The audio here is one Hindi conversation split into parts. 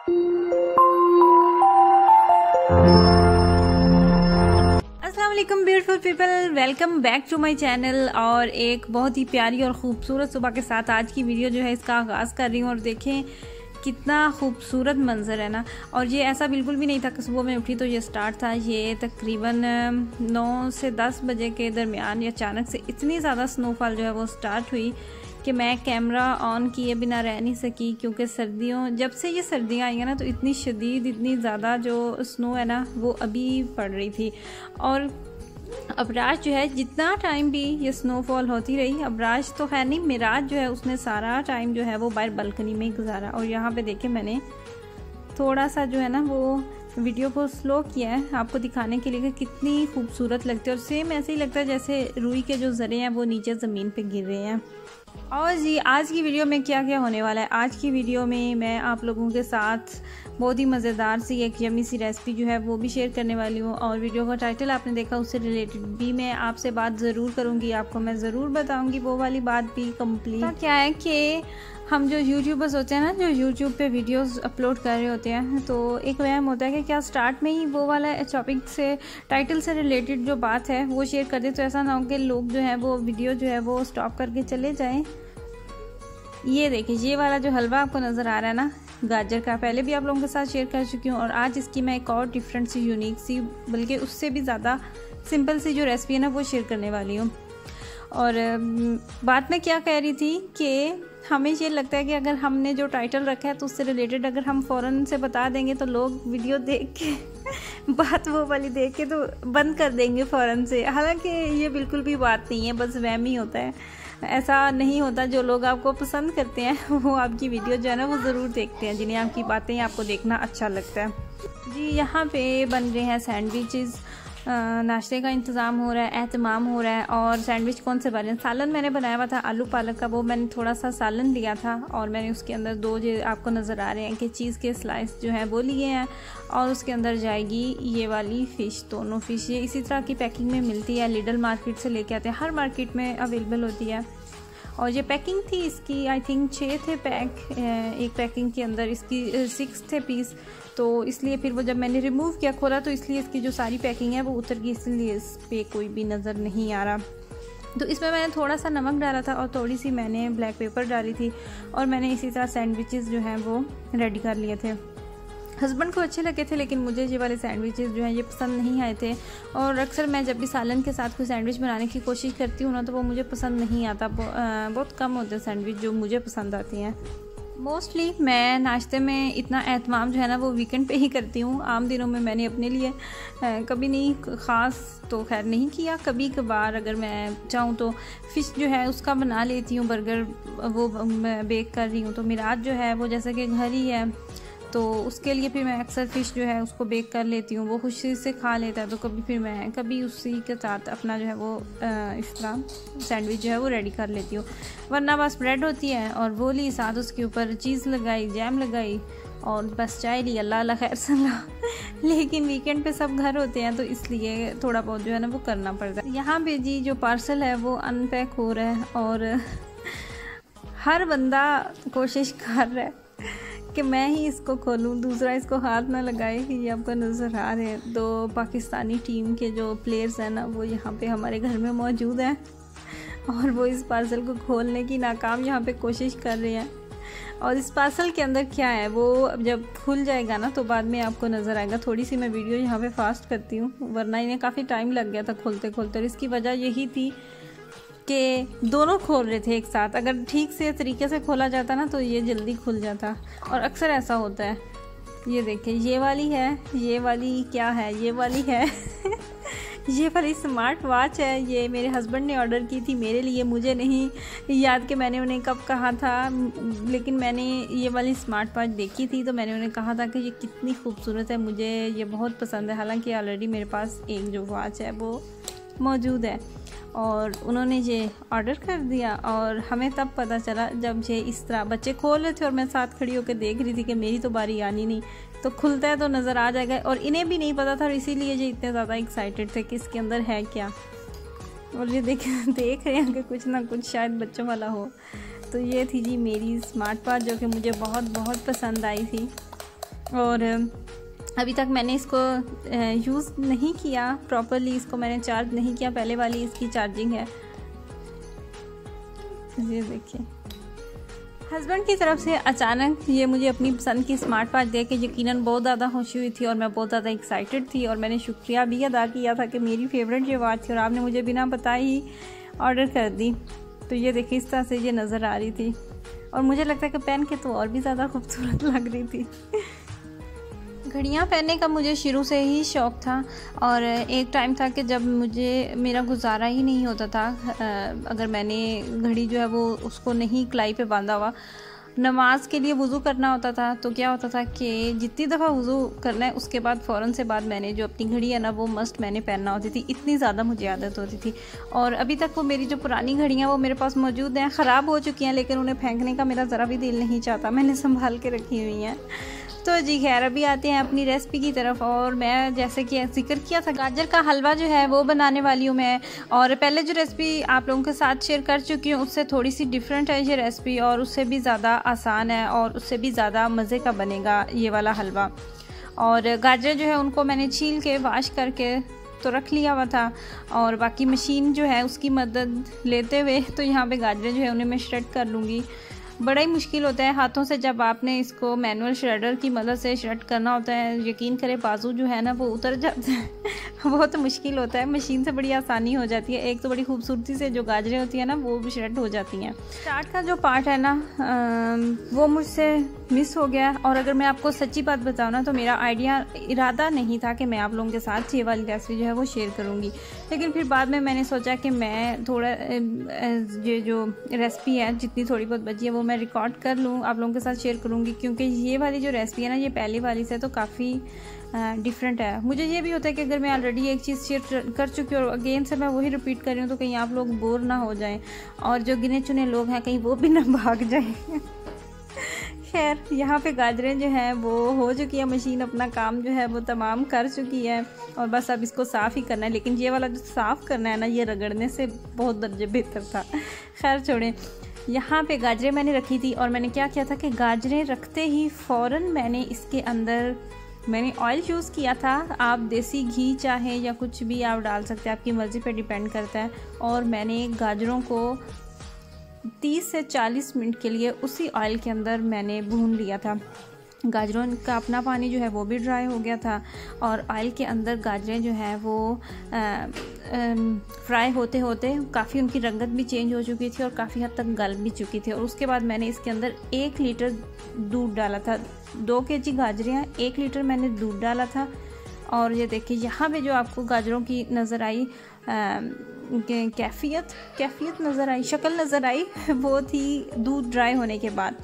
अस्सलामुअलैकुम beautiful people, welcome back to my channel. और एक बहुत ही प्यारी और ख़ूबसूरत सुबह के साथ आज की वीडियो जो है इसका आगाज़ कर रही हूँ। और देखें कितना खूबसूरत मंज़र है ना। और ये ऐसा बिल्कुल भी नहीं था कि सुबह में उठी तो ये स्टार्ट था। ये तकरीबन 9 से 10 बजे के दरमियान ये अचानक से इतनी ज़्यादा स्नोफॉल जो है वो स्टार्ट हुई कि मैं कैमरा ऑन किए बिना रह नहीं सकी, क्योंकि जब से ये सर्दियाँ आई हैं ना तो इतनी शदीद, इतनी ज़्यादा जो स्नो है ना वो अभी पड़ रही थी। और अबराज जो है जितना टाइम भी ये स्नोफॉल होती रही, अबराज तो खैर नहीं, मिराज जो है उसने सारा टाइम जो है वो बाहर बालकनी में ही गुजारा। और यहाँ पे देखें मैंने थोड़ा सा जो है ना वो वीडियो को स्लो किया है आपको दिखाने के लिए कि कितनी खूबसूरत लगती है। और सेम ऐसे ही लगता है जैसे रुई के जो ज़रे हैं वो नीचे ज़मीन पे गिर रहे हैं। और जी आज की वीडियो में क्या क्या होने वाला है, आज की वीडियो में मैं आप लोगों के साथ बहुत ही मज़ेदार सी एक यमी सी रेसिपी जो है वो भी शेयर करने वाली हूँ। और वीडियो का टाइटल आपने देखा, उससे रिलेटेड भी मैं आपसे बात ज़रूर करूँगी, आपको मैं ज़रूर बताऊँगी वो वाली बात भी कंप्लीट। क्या है कि हम जो यूट्यूबर्स होते हैं ना, जो यूट्यूब पे वीडियोस अपलोड कर रहे होते हैं, तो एक वहम होता है कि क्या स्टार्ट में ही वो वाला टॉपिक से, टाइटल से रिलेटेड जो बात है वो शेयर कर दे, तो ऐसा ना हो कि लोग जो है वो वीडियो जो है वो स्टॉप करके चले जाएं। ये देखिए ये वाला जो हलवा आपको नज़र आ रहा है ना गाजर का, पहले भी आप लोगों के साथ शेयर कर चुकी हूँ। और आज इसकी मैं एक और डिफरेंट सी, यूनिक सी, बल्कि उससे भी ज़्यादा सिंपल सी जो रेसिपी है ना वो शेयर करने वाली हूँ। और बात में क्या कह रही थी कि हमें ये लगता है कि अगर हमने जो टाइटल रखा है तो उससे रिलेटेड अगर हम फ़ौरन से बता देंगे तो लोग वीडियो देख के बात वो वाली देख के तो बंद कर देंगे फ़ौरन से। हालांकि ये बिल्कुल भी बात नहीं है, बस वहम ही होता है। ऐसा नहीं होता, जो लोग आपको पसंद करते हैं वो आपकी वीडियो जो है ना वो ज़रूर देखते हैं, जिन्हें आपकी बातें आपको देखना अच्छा लगता है। जी यहाँ पे बन रहे हैं सैंडविचेस, नाश्ते का इंतज़ाम हो रहा है, एहतमाम हो रहा है। और सैंडविच कौन से बने, सालन मैंने बनाया हुआ था आलू पालक का, वो मैंने थोड़ा सा सालन लिया था और मैंने उसके अंदर दो जो आपको नज़र आ रहे हैं कि चीज़ के स्लाइस जो हैं वो लिए हैं। और उसके अंदर जाएगी ये वाली फ़िश, दोनों फ़िश ये इसी तरह की पैकिंग में मिलती है, लिडल मार्केट से लेके आते हैं, हर मार्केट में अवेलेबल होती है। और ये पैकिंग थी इसकी, आई थिंक 6 थे पैक, एक पैकिंग के अंदर इसकी 6 थे पीस। तो इसलिए फिर वो जब मैंने रिमूव किया, खोला, तो इसलिए इसकी जो सारी पैकिंग है वो उतर गई, इसलिए इस पर कोई भी नज़र नहीं आ रहा। तो इसमें मैंने थोड़ा सा नमक डाला था और थोड़ी सी मैंने ब्लैक पेपर डाली थी। और मैंने इसी तरह सैंडविचेस जो हैं वो रेडी कर लिए थे। हस्बैंड को अच्छे लगे थे, लेकिन मुझे ये वाले सैंडविचेस जो हैं ये पसंद नहीं आए थे। और अक्सर मैं जब भी सालन के साथ कोई सैंडविच बनाने की कोशिश करती हूँ ना तो वो मुझे पसंद नहीं आता। बहुत कम होते हैं सैंडविच जो मुझे पसंद आती हैं। मोस्टली मैं नाश्ते में इतना एहतमाम जो है ना वो वीकेंड पे ही करती हूँ। आम दिनों में मैंने अपने लिए कभी नहीं ख़ास तो खैर नहीं किया। कभी कभार अगर मैं चाहूँ तो फ़िश जो है उसका बना लेती हूँ, बर्गर वो बेक कर रही हूँ तो मिराज जो है वो जैसे कि घर ही है तो उसके लिए फिर मैं अक्सर फ़िश जो है उसको बेक कर लेती हूँ, वो खुशी से खा लेता है। तो कभी उसी के साथ अपना जो है वो इस तरह सैंडविच जो है वो रेडी कर लेती हूँ। वरना बस ब्रेड होती है और वो ली, साथ उसके ऊपर चीज़ लगाई, जैम लगाई और बस चाय ली, अल्लाह अल्लाह खैर सल्ला। लेकिन वीकेंड पे सब घर होते हैं तो इसलिए थोड़ा बहुत जो है ना वो करना पड़ता है। यहाँ पे जी जो पार्सल है वो अनपैक हो रहा है और हर बंदा कोशिश कर रहा है कि मैं ही इसको खोलूं, दूसरा इसको हाथ ना लगाए। ये आपको नज़र आ रहे हैं, दो पाकिस्तानी टीम के जो प्लेयर्स हैं ना वो यहाँ पे हमारे घर में मौजूद हैं और वो इस पार्सल को खोलने की नाकाम यहाँ पे कोशिश कर रहे हैं। और इस पार्सल के अंदर क्या है वो जब खुल जाएगा ना तो बाद में आपको नज़र आएगा। थोड़ी सी मैं वीडियो यहाँ पे फास्ट करती हूँ, वरना इन्हें काफ़ी टाइम लग गया था खोलते खोलते। और इसकी वजह यही थी कि दोनों खोल रहे थे एक साथ। अगर ठीक से तरीके से खोला जाता ना तो ये जल्दी खुल जाता, और अक्सर ऐसा होता है। ये देखिए ये वाली है, ये वाली क्या है, ये वाली है ये वाली स्मार्ट वॉच है। ये मेरे हस्बैंड ने ऑर्डर की थी मेरे लिए, मुझे नहीं याद कि मैंने उन्हें कब कहा था, लेकिन मैंने ये वाली स्मार्ट वॉच देखी थी तो मैंने उन्हें कहा था कि ये कितनी खूबसूरत है, मुझे ये बहुत पसंद है। हालांकि ऑलरेडी मेरे पास एक जो वॉच है वो मौजूद है और उन्होंने ये ऑर्डर कर दिया। और हमें तब पता चला जब ये इस तरह बच्चे खोल रहे थे और मैं साथ खड़ी होकर देख रही थी कि मेरी तो बारी आनी नहीं, तो खुलता है तो नज़र आ जाएगा। और इन्हें भी नहीं पता था और इसीलिए ये इतने ज़्यादा एक्साइटेड थे कि इसके अंदर है क्या। और ये देख रहे हैं कि कुछ ना कुछ शायद बच्चों वाला हो। तो ये थी जी मेरी स्मार्ट वॉच जो कि मुझे बहुत बहुत पसंद आई थी। और अभी तक मैंने इसको यूज़ नहीं किया प्रॉपरली, इसको मैंने चार्ज नहीं किया, पहले वाली इसकी चार्जिंग है। ये देखिए, हस्बैंड की तरफ से अचानक ये मुझे अपनी पसंद की स्मार्ट वॉच दे के यकीनन बहुत ज़्यादा खुशी हुई थी और मैं बहुत ज़्यादा एक्साइटेड थी और मैंने शुक्रिया भी अदा किया था कि मेरी फेवरेट ये वॉच थी और आपने मुझे बिना बताए ही ऑर्डर कर दी। तो ये देखिए, इस तरह से ये नज़र आ रही थी और मुझे लगता है कि पहन के तो और भी ज़्यादा खूबसूरत लग रही थी। घड़ियाँ पहनने का मुझे शुरू से ही शौक़ था और एक टाइम था कि जब मेरा गुजारा ही नहीं होता था अगर मैंने घड़ी जो है वो उसको नहीं कलाई पे बांधा हुआ। नमाज के लिए वज़ू करना होता था तो क्या होता था कि जितनी दफ़ा वज़ू करना है उसके बाद फ़ौरन से बाद मैंने जो अपनी घड़ी है ना वो मस्ट मैंने पहनना होती थी, इतनी ज़्यादा मुझे आदत होती थी। और अभी तक वो मेरी जो पुरानी घड़ियाँ वो मेरे पास मौजूद हैं, ख़राब हो चुकी हैं लेकिन उन्हें फेंकने का मेरा ज़रा भी दिल नहीं चाहता, मैंने संभाल के रखी हुई हैं। तो जी खैर, अभी आते हैं अपनी रेसिपी की तरफ। और मैं जैसे कि जिक्र किया था गाजर का हलवा जो है वो बनाने वाली हूँ मैं। और पहले जो रेसिपी आप लोगों के साथ शेयर कर चुकी हूँ उससे थोड़ी सी डिफरेंट है ये रेसिपी और उससे भी ज़्यादा आसान है और उससे भी ज़्यादा मज़े का बनेगा ये वाला हलवा। और गाजर जो है उनको मैंने छील के वाश करके तो रख लिया हुआ था और बाकी मशीन जो है उसकी मदद लेते हुए तो यहाँ पे गाजरें जो है उन्हें मैं श्रेड कर लूँगी। बड़ा ही मुश्किल होता है हाथों से जब आपने इसको मैनुअल श्रेडर की मदद से श्रेड करना होता है, यकीन करें बाजू जो है ना वो उतर जाता है बहुत मुश्किल होता है। मशीन से बड़ी आसानी हो जाती है, एक तो बड़ी खूबसूरती से जो गाजरें होती हैं ना वो भी श्रेड हो जाती हैं। स्टार्ट का जो पार्ट है ना वो मुझसे मिस हो गया और अगर मैं आपको सच्ची बात बताऊँ ना तो मेरा इरादा नहीं था कि मैं आप लोगों के साथ ये वाली रेसिपी जो है वो शेयर करूँगी, लेकिन फिर बाद में मैंने सोचा कि मैं थोड़ा ये जो रेसिपी है जितनी थोड़ी बहुत बची है वो मैं रिकॉर्ड कर लूँ, आप लोगों के साथ शेयर करूँगी, क्योंकि ये वाली जो रेसिपी है ना ये पहली वाली से तो काफ़ी डिफरेंट है। मुझे ये भी होता है कि अगर मैं ऑलरेडी एक चीज़ शेयर कर चुकी हूँ और अगेन से मैं वही रिपीट कर रही हूँ तो कहीं आप लोग बोर ना हो जाएं और जो गिने चुने लोग हैं कहीं वो भी ना भाग जाएं। खैर, यहाँ पे गाजरें जो हैं वो हो चुकी है, मशीन अपना काम जो है वो तमाम कर चुकी है और बस अब इसको साफ़ ही करना है। लेकिन ये वाला जो साफ़ करना है ना ये रगड़ने से बहुत दर्जे बेहतर था। खैर छोड़ें, यहाँ पे गाजरें मैंने रखी थी और मैंने क्या किया था कि गाजरें रखते ही फ़ौरन मैंने इसके अंदर ऑयल यूज़ किया था। आप देसी घी चाहे या कुछ भी आप डाल सकते हैं, आपकी मर्ज़ी पे डिपेंड करता है। और मैंने गाजरों को 30 से 40 मिनट के लिए उसी ऑयल के अंदर मैंने भून लिया था। गाजरों का अपना पानी जो है वो भी ड्राई हो गया था और ऑयल के अंदर गाजरें जो हैं वो फ्राई होते होते काफ़ी उनकी रंगत भी चेंज हो चुकी थी और काफ़ी हद तक गल भी चुकी थी। और उसके बाद मैंने इसके अंदर 1 लीटर दूध डाला था। 2 केजी गाजरें हैं, 1 लीटर मैंने दूध डाला था। और ये देखिए यहाँ पे जो आपको गाजरों की नज़र आई कैफियत नज़र आई, शक्ल नज़र आई वो थी दूध ड्राई होने के बाद।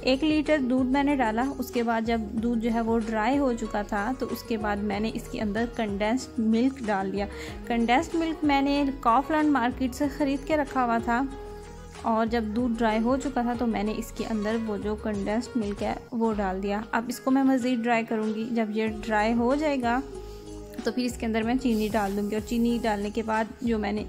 1 लीटर दूध मैंने डाला, उसके बाद जब दूध जो है वो ड्राई हो चुका था तो उसके बाद मैंने इसके अंदर कंडेंस्ड मिल्क डाल दिया। कंडेंस्ड मिल्क मैंने काउफलैंड मार्केट से ख़रीद के रखा हुआ था और जब दूध ड्राई हो चुका था तो मैंने इसके अंदर वो जो कंडेंस्ड मिल्क है वो डाल दिया। अब इसको मैं मज़ीद ड्राई करूँगी, जब ये ड्राई हो जाएगा तो फिर इसके अंदर मैं चीनी डाल दूँगी। और चीनी डालने के बाद जो मैंने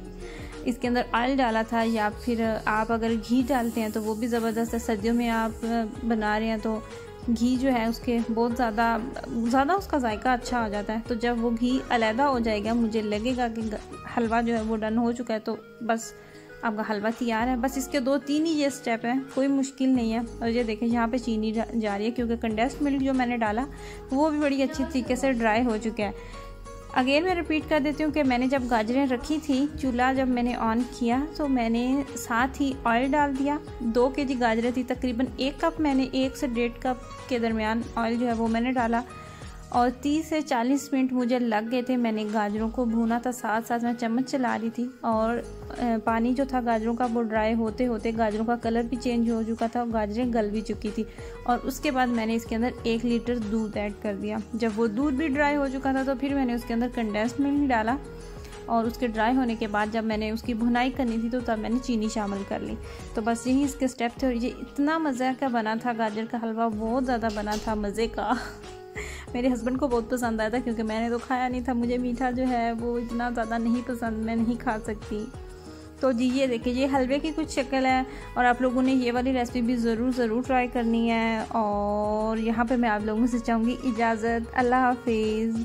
इसके अंदर ऑयल डाला था या फिर आप अगर घी डालते हैं तो वो भी ज़बरदस्त है। सर्दियों में आप बना रहे हैं तो घी जो है उसके बहुत ज़्यादा उसका जायका अच्छा आ जाता है। तो जब वो घी अलहदा हो जाएगा, मुझे लगेगा कि हलवा जो है वो डन हो चुका है, तो बस आपका हलवा तैयार है। बस इसके 2-3 ही ये स्टेप हैं, कोई मुश्किल नहीं है। और ये देखें यहाँ पे चीनी जा रही है क्योंकि कंडेंस्ड मिल्क जो मैंने डाला वो भी बड़ी अच्छी तरीके से ड्राई हो चुका है। अगेन मैं रिपीट कर देती हूँ कि मैंने जब गाजरें रखी थी, चूल्हा जब मैंने ऑन किया तो मैंने साथ ही ऑयल डाल दिया। 2 केजी गाजरें थी, तकरीबन 1 कप मैंने 1 से 1.5 कप के दरमियान ऑयल जो है वो मैंने डाला और 30 से 40 मिनट मुझे लग गए थे। मैंने गाजरों को भूना था, साथ साथ मैं चम्मच चला रही थी और पानी जो था गाजरों का वो ड्राई होते होते गाजरों का कलर भी चेंज हो चुका था और गाजरें गल भी चुकी थी। और उसके बाद मैंने इसके अंदर 1 लीटर दूध ऐड कर दिया। जब वो दूध भी ड्राई हो चुका था तो फिर मैंने उसके अंदर कंडेंस्ड मिल्क डाला और उसके ड्राई होने के बाद जब मैंने उसकी भुनाई करनी थी तो तब मैंने चीनी शामिल कर ली। तो बस यही इसके स्टेप थे और ये इतना मज़े का बना था। गाजर का हलवा बहुत ज़्यादा बना था, मज़े का। मेरे हस्बैंड को बहुत पसंद आया था क्योंकि मैंने तो खाया नहीं था, मुझे मीठा जो है वो इतना ज़्यादा नहीं पसंद, मैं नहीं खा सकती। तो जी ये देखिए, ये हलवे की कुछ शक्ल है और आप लोगों ने ये वाली रेसिपी भी ज़रूर ट्राई करनी है। और यहाँ पे मैं आप लोगों से चाहूँगी इजाज़त। अल्लाह हाफिज़।